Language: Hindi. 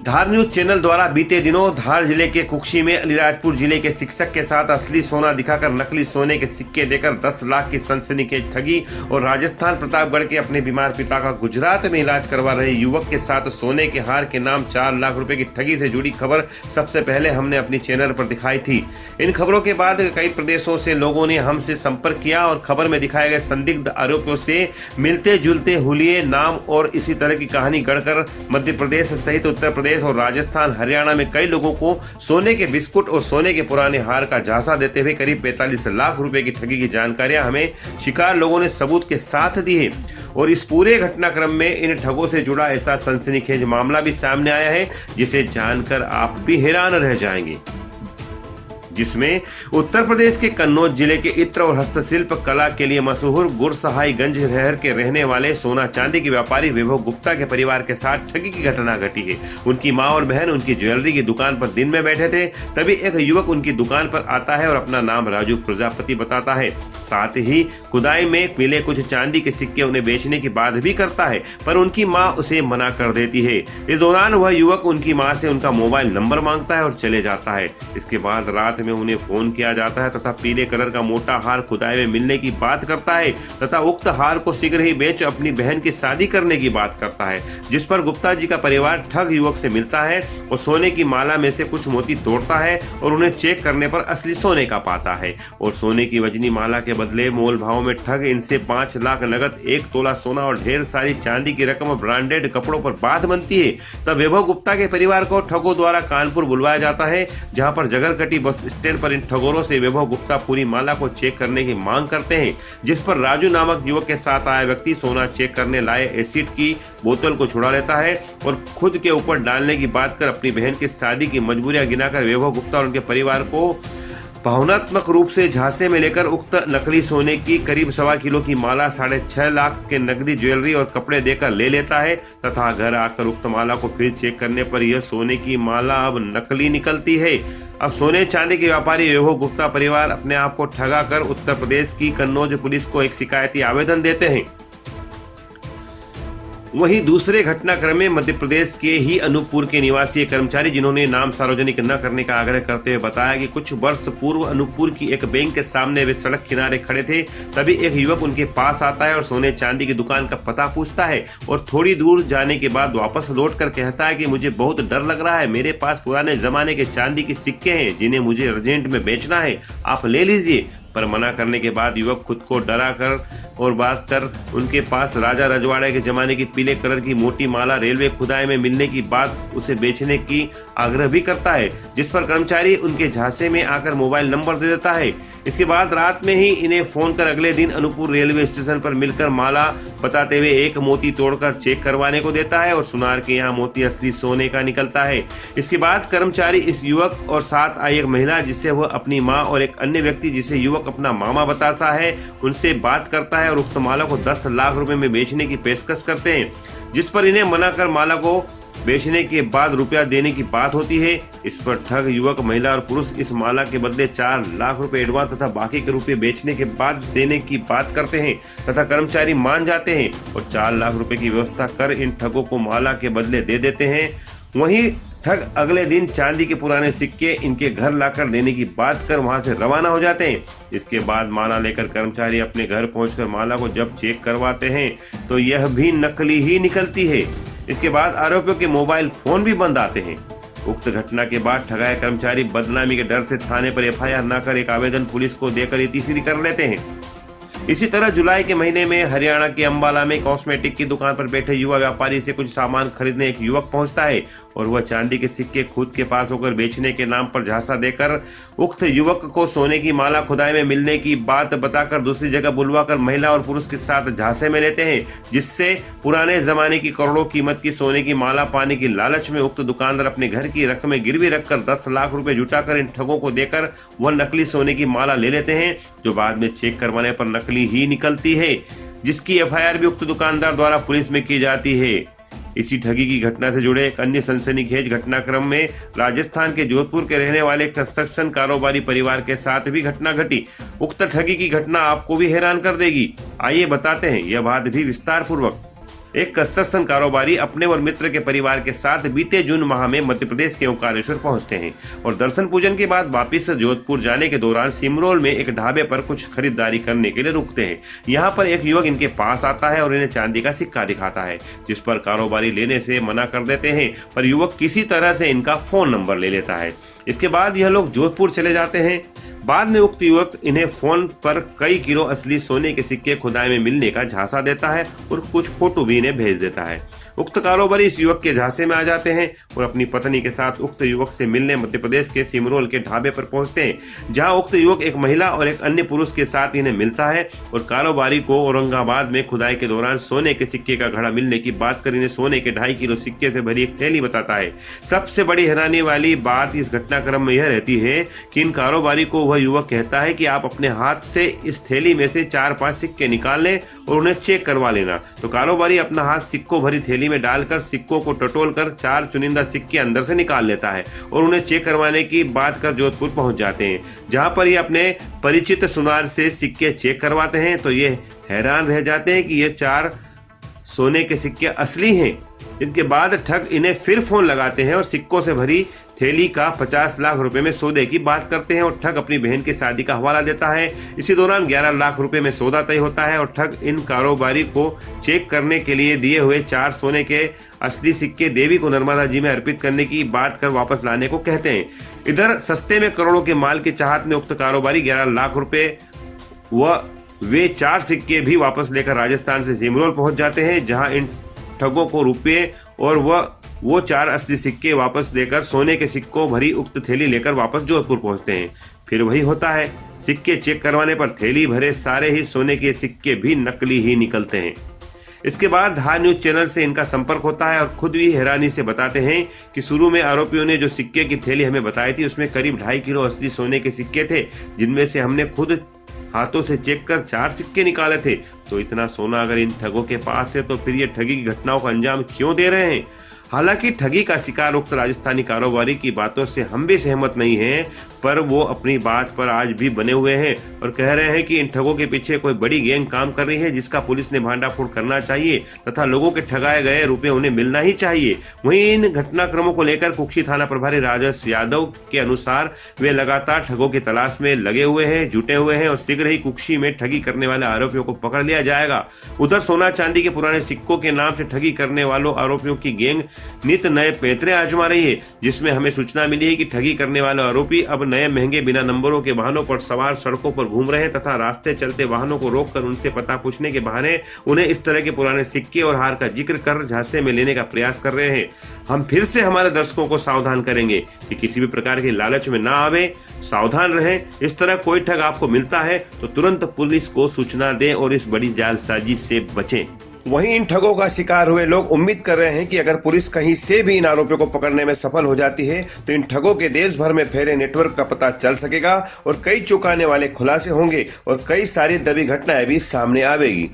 धार न्यूज चैनल द्वारा बीते दिनों धार जिले के कुक्षी में अलीराजपुर जिले के शिक्षक के साथ असली सोना दिखाकर नकली सोने के सिक्के देकर 10 लाख की सनसनीखेज ठगी और राजस्थान प्रतापगढ़ के अपने बीमार पिता का गुजरात में इलाज करवा रहे युवक के साथ सोने के हार के नाम 4 लाख रुपए की ठगी से जुड़ी खबर सबसे पहले हमने अपनी चैनल पर दिखाई थी। इन खबरों के बाद कई प्रदेशों से लोगों ने हमसे संपर्क किया और खबर में दिखाए गए संदिग्ध आरोपियों से मिलते जुलते हुलिये नाम और इसी तरह की कहानी गढ़कर मध्य प्रदेश सहित उत्तर प्रदेश और राजस्थान हरियाणा में कई लोगों को सोने के बिस्कुट और सोने के पुराने हार का झांसा देते हुए करीब 45 लाख रुपए की ठगी की जानकारियां हमें शिकार लोगों ने सबूत के साथ दी है। और इस पूरे घटनाक्रम में इन ठगों से जुड़ा ऐसा सनसनीखेज मामला भी सामने आया है जिसे जानकर आप भी हैरान रह जाएंगे, जिसमें उत्तर प्रदेश के कन्नौज जिले के इत्र और हस्तशिल्प कला के लिए मशहूर गुरसहाईगंज शहर के रहने वाले सोना चांदी के व्यापारी वैभव गुप्ता के परिवार के साथ ठगी की घटना घटी है। उनकी मां और बहन उनकी ज्वेलरी की दुकान पर दिन में बैठे थे, तभी एक युवक उनकी दुकान पर आता है और अपना नाम राजू प्रजापति बताता है। साथ ही खुदाई में मिले कुछ चांदी के सिक्के उन्हें बेचने की बात भी करता है, पर उनकी मां उसे मना कर देती है। इस दौरान वह युवक उनकी मां से उनका मोबाइल नंबर मांगता है और चले जाता है। इसके बाद रात में उन्हें फोन किया जाता है तथा पीले कलर का मोटा हार खुदाई में मिलने की बात करता है तथा उक्त हार को शीघ्र ही बेच अपनी बहन की शादी करने की बात करता है, जिस पर गुप्ता जी का परिवार ठग युवक से मिलता है और सोने की माला में से कुछ मोती तोड़ता है और उन्हें चेक करने पर असली सोने का पाता है और सोने की वजनी माला के बदले मोल भाव में ठग इनसे 5 लाख नगद, 1 तोला सोना और ढेर सारी चांदी की रकम ब्रांडेड कपड़ों पर बात बनती है। तब वैभव गुप्ता के परिवार को ठगों द्वारा कानपुर बुलवाया जाता है, जहां पर जगरकटी बस स्टैंड पर इन ठगोरों से वैभव गुप्ता पूरी माला को चेक करने की मांग करते हैं, जिस पर राजू नामक युवक के साथ आया व्यक्ति सोना चेक करने लाए एसिड की बोतल को छुड़ा लेता है और खुद के ऊपर डालने की बात कर अपनी बहन की शादी की मजबूरियां गिनाकर वैभव गुप्ता और उनके परिवार को भावनात्मक रूप से झांसे में लेकर उक्त नकली सोने की करीब 1.25 किलो की माला 6.5 लाख के नकदी ज्वेलरी और कपड़े देकर ले लेता है तथा घर आकर उक्त माला को फिर चेक करने पर यह सोने की माला अब नकली निकलती है। अब सोने चांदी के व्यापारी वैभव गुप्ता परिवार अपने आप को ठगा कर उत्तर प्रदेश की कन्नौज पुलिस को एक शिकायती आवेदन देते हैं। वहीं दूसरे घटनाक्रम में मध्य प्रदेश के ही अनूपपुर के निवासी कर्मचारी जिन्होंने नाम सार्वजनिक न करने का आग्रह करते हुए बताया कि कुछ वर्ष पूर्व अनूपपुर की एक बैंक के सामने वे सड़क किनारे खड़े थे, तभी एक युवक उनके पास आता है और सोने चांदी की दुकान का पता पूछता है और थोड़ी दूर जाने के बाद वापस लौट कर कहता है कि मुझे बहुत डर लग रहा है, मेरे पास पुराने जमाने के चांदी के सिक्के हैं जिन्हें मुझे अर्जेंट में बेचना है, आप ले लीजिए। पर मना करने के बाद युवक खुद को डरा कर और बात कर उनके पास राजा रजवाड़े के जमाने की पीले कलर की मोटी माला रेलवे खुदाई में मिलने की बात उसे बेचने की आग्रह भी करता है, जिस पर कर्मचारी उनके झांसे में आकर मोबाइल नंबर दे देता है। इसके बाद रात में ही इन्हें फोन कर अगले दिन अनूपपुर रेलवे स्टेशन पर मिलकर माला बताते हुए एक मोती तोड़कर चेक करवाने को देता है और सुनार के यहाँ मोती असली सोने का निकलता है। इसके बाद कर्मचारी इस युवक और साथ आई एक महिला जिससे वह अपनी मां और एक अन्य व्यक्ति जिसे युवक अपना मामा बताता है उनसे बात करता है और उक्त माला को 10 लाख रुपए में बेचने की पेशकश करते हैं, जिस पर इन्हें मना कर माला को बेचने के बाद रुपया देने की बात होती है। इस पर ठग युवक, महिला और पुरुष इस माला के बदले 4 लाख रुपए एडवांस तथा बाकी के रुपए बेचने के बाद देने की बात करते हैं तथा कर्मचारी मान जाते हैं और 4 लाख रुपए की व्यवस्था कर इन ठगों को माला के बदले दे देते हैं। वहीं ठग अगले दिन चांदी के पुराने सिक्के इनके घर लाकर देने की बात कर वहां से रवाना हो जाते हैं। इसके बाद माला लेकर कर्मचारी अपने घर पहुंचकर माला को जब चेक करवाते हैं तो यह भी नकली ही निकलती है। इसके बाद आरोपियों के मोबाइल फोन भी बंद आते हैं। उक्त घटना के बाद ठगाए कर्मचारी बदनामी के डर से थाने पर एफआईआर न कर एक आवेदन पुलिस को देकर ये तीसरी कर लेते हैं। इसी तरह जुलाई के महीने में हरियाणा के अंबाला में कॉस्मेटिक की दुकान पर बैठे युवा व्यापारी से कुछ सामान खरीदने एक युवक पहुंचता है और वह चांदी के सिक्के खुद के पास होकर बेचने के नाम पर झांसा देकर उक्त युवक को सोने की माला खुदाई में मिलने की बात बताकर दूसरी जगह बुलवाकर महिला और पुरुष के साथ झांसे में लेते हैं, जिससे पुराने जमाने की करोड़ों कीमत की सोने की माला पाने की लालच में उक्त दुकानदार अपने घर की रकमें गिरवी रखकर 10 लाख रुपए जुटाकर इन ठगों को देकर वह नकली सोने की माला ले लेते हैं, जो बाद में चेक करवाने पर नकली ही निकलती है, जिसकी एफआईआर भी उक्त दुकानदार द्वारा पुलिस में की जाती है। इसी ठगी की घटना से जुड़े एक अन्य सनसनीखेज घटनाक्रम में राजस्थान के जोधपुर के रहने वाले कंस्ट्रक्शन कारोबारी परिवार के साथ भी घटना घटी। उक्त ठगी की घटना आपको भी हैरान कर देगी। आइए बताते हैं यह बात भी विस्तार पूर्वक। एक कसरसन कारोबारी अपने और मित्र के परिवार के साथ बीते जून माह में मध्य प्रदेश के ओंकारेश्वर पहुंचते हैं और दर्शन पूजन के बाद वापस जोधपुर जाने के दौरान सिमरोल में एक ढाबे पर कुछ खरीदारी करने के लिए रुकते हैं। यहाँ पर एक युवक इनके पास आता है और इन्हें चांदी का सिक्का दिखाता है, जिस पर कारोबारी लेने से मना कर देते हैं, पर युवक किसी तरह से इनका फोन नंबर ले लेता है। इसके बाद यह लोग जोधपुर चले जाते हैं। बाद में उक्त युवक इन्हें फोन पर कई किलो असली सोने के सिक्के खुदाई में मिलने का झांसा देता है और कुछ फोटो भी इन्हें भेज देता है। उक्त कारोबारी इस युवक के झांसे में आ जाते हैं और अपनी पत्नी के साथ उक्त युवक से मिलने मध्य प्रदेश के सिमरोल के ढाबे पर पहुंचते हैं, जहां उक्त युवक एक महिला और एक अन्य पुरुष के साथ इन्हें मिलता है और कारोबारी को औरंगाबाद में खुदाई के दौरान सोने के सिक्के का घड़ा मिलने की बात कर इन्हें सोने के 2.5 किलो सिक्के से भरी एक थैली बताता है। सबसे बड़ी हैरानी वाली बात इस घटनाक्रम में यह रहती है कि इन कारोबारी को वह युवक कहता है कि आप अपने हाथ से इस थैली में से 4-5 सिक्के निकाल लें और उन्हें चेक करवा लेना। तो कारोबारी अपना हाथ सिक्कों भरी थैली में डालकर सिक्कों को टटोलकर 4 चुनिंदा सिक्के अंदर से निकाल लेता है और उन्हें चेक करवाने की बात कर जोधपुर पहुंच जाते हैं, जहां पर ये अपने परिचित सुनार से सिक्के चेक करवाते हैं तो ये हैरान रह जाते हैं कि ये 4 सोने के सिक्के असली हैं। इसके बाद ठग इन्हें फिर फोन लगाते हैं और सिक्कों से भरी थैली का 50 लाख रुपए में सौदे की बात करते हैं और ठग अपनी बहन की शादी का हवाला देता है। इसी दौरान 11 लाख रुपए में सौदा तय होता है और ठग इन कारोबारी को चेक करने के लिए दिए हुए 4 सोने के असली सिक्के देवी को नर्मदा जी में अर्पित करने की बात कर वापस लाने को कहते हैं। इधर सस्ते में करोड़ों के माल की चाहत में उक्त कारोबारी 11 लाख रुपए वे 4 सिक्के भी वापस लेकर राजस्थान से सिमरोल पहुंच जाते हैं, जहां इन ठगों को रुपये और वो 4 असली सिक्के वापस देकर सोने के सिक्कों भरी उक्त थैली लेकर वापस जोधपुर पहुंचते हैं। फिर वही होता है, सिक्के चेक करवाने पर थैली भरे सारे ही सोने के सिक्के भी नकली ही निकलते हैं। इसके बाद धार न्यूज चैनल से इनका संपर्क होता है और खुद भी हैरानी से बताते हैं कि शुरू में आरोपियों ने जो सिक्के की थैली हमें बताई थी उसमें करीब 2.5 किलो असली सोने के सिक्के थे, जिनमें से हमने खुद हाथों से चेक कर 4 सिक्के निकाले थे। तो इतना सोना अगर इन ठगों के पास है तो फिर ये ठगी की घटनाओं का अंजाम क्यों दे रहे हैं। हालांकि ठगी का शिकार उक्त राजस्थानी कारोबारी की बातों से हम भी सहमत नहीं हैं, पर वो अपनी बात पर आज भी बने हुए हैं और कह रहे हैं कि इन ठगों के पीछे कोई बड़ी गैंग काम कर रही है, जिसका पुलिस ने भांडाफोड़ करना चाहिए तथा लोगों के ठगाए गए रुपए उन्हें मिलना ही चाहिए। वहीं इन घटनाक्रमों को लेकर कुक्षी थाना प्रभारी राजेश यादव के अनुसार वे लगातार ठगों की तलाश में लगे हुए हैं, जुटे हुए हैं और शीघ्र ही कुक्षी में ठगी करने वाले आरोपियों को पकड़ लिया जाएगा। उधर सोना चांदी के पुराने सिक्कों के नाम से ठगी करने वालों आरोपियों की गैंग नित नए पैतरे आजमा रही है, जिसमें हमें सूचना मिली है कि ठगी करने वाले आरोपी अब नए महंगे बिना नंबरों के वाहनों पर सवार सड़कों पर घूम रहे हैं तथा रास्ते चलते वाहनों को रोककर उनसे पता पूछने के बहाने उन्हें इस तरह के पुराने सिक्के और हार का जिक्र कर झांसे में लेने का प्रयास कर रहे हैं। हम फिर से हमारे दर्शकों को सावधान करेंगे कि किसी भी प्रकार के लालच में ना आवे, सावधान रहें। इस तरह कोई ठग आपको मिलता है तो तुरंत पुलिस को सूचना दें और इस बड़ी जालसाजी से बचें। वहीं इन ठगों का शिकार हुए लोग उम्मीद कर रहे हैं कि अगर पुलिस कहीं से भी इन आरोपियों को पकड़ने में सफल हो जाती है तो इन ठगों के देश भर में फैले नेटवर्क का पता चल सकेगा और कई चौंकाने वाले खुलासे होंगे और कई सारी दबी घटनाएं भी सामने आवेगी।